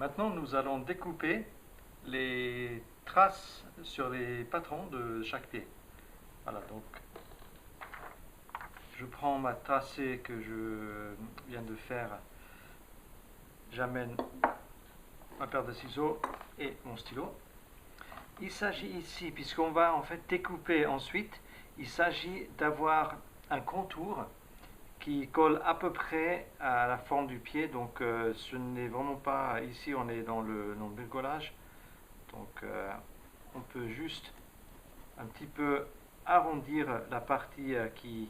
Maintenant, nous allons découper les traces sur les patrons de chaque pied. Voilà, donc je prends ma tracée que je viens de faire, j'amène ma paire de ciseaux et mon stylo. Il s'agit ici, puisqu'on va en fait découper ensuite, il s'agit d'avoir un contour qui colle à peu près à la forme du pied. Donc ce n'est vraiment pas, ici on est dans le bricolage, donc on peut juste un petit peu arrondir la partie qui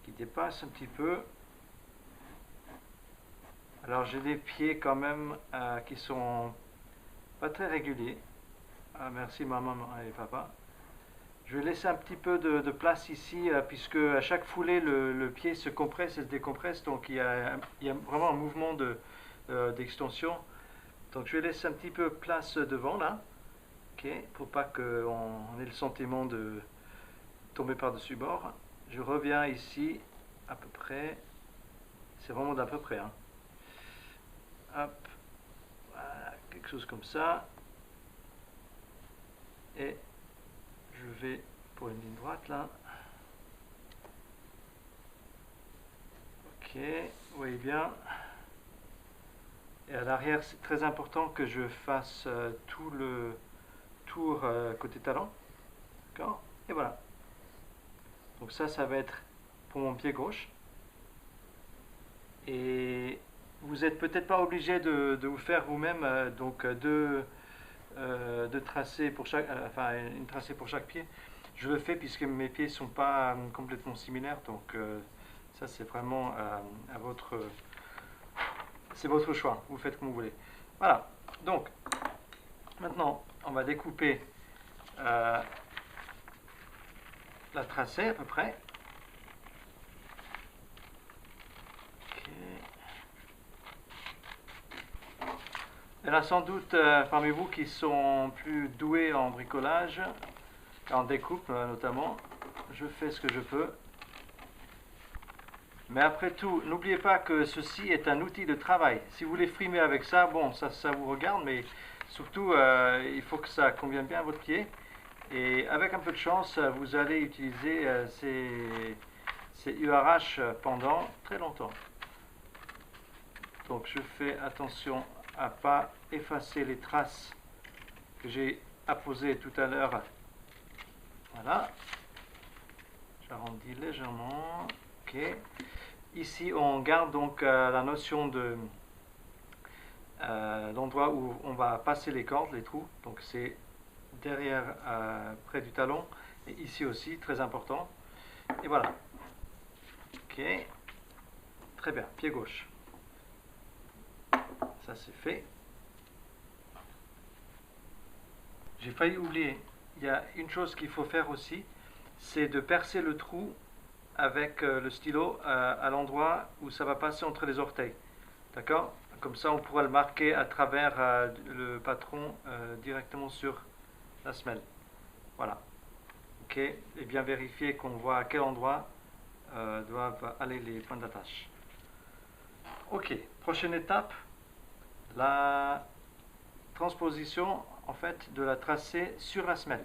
dépasse un petit peu. Alors j'ai des pieds quand même qui sont pas très réguliers. Merci maman et papa. Je vais laisser un petit peu de place ici, puisque à chaque foulée, le pied se compresse et se décompresse, donc il y a vraiment un mouvement d'extension. Donc je vais laisser un petit peu place devant là, okay, pour pas qu'on ait le sentiment de tomber par-dessus bord. Je reviens ici à peu près, c'est vraiment d'à peu près, hein. Hop, voilà, quelque chose comme ça. Et je vais pour une ligne droite là. Ok, vous voyez bien. Et à l'arrière, c'est très important que je fasse tout le tour côté talon. D'accord. Et voilà. Donc ça va être pour mon pied gauche. Et vous n'êtes peut-être pas obligé de vous faire vous-même donc deux tracés pour chaque, enfin une tracée pour chaque pied. Je le fais puisque mes pieds sont pas complètement similaires, donc ça c'est vraiment à votre, c'est votre choix. Vous faites comme vous voulez. Voilà. Donc maintenant on va découper la tracée à peu près. Il y en a sans doute parmi vous qui sont plus doués en bricolage, en découpe notamment. Je fais ce que je peux. Mais après tout, n'oubliez pas que ceci est un outil de travail. Si vous voulez frimer avec ça, bon, ça vous regarde, mais surtout, il faut que ça convienne bien à votre pied. Et avec un peu de chance, vous allez utiliser ces URH pendant très longtemps. Donc je fais attention à ne pas effacer les traces que j'ai apposées tout à l'heure. Voilà. J'arrondis légèrement. Ok. Ici, on garde donc la notion de l'endroit où on va passer les cordes, les trous. Donc c'est derrière, près du talon. Et ici aussi, très important. Et voilà. Ok. Très bien. Pied gauche. Ça c'est fait. J'ai failli oublier. Il y a une chose qu'il faut faire aussi, c'est de percer le trou avec le stylo à l'endroit où ça va passer entre les orteils. D'accord? Comme ça, on pourra le marquer à travers le patron directement sur la semelle. Voilà. Ok? Et bien vérifier qu'on voit à quel endroit doivent aller les points d'attache. Ok. Prochaine étape, la transposition en fait de la tracée sur la semelle.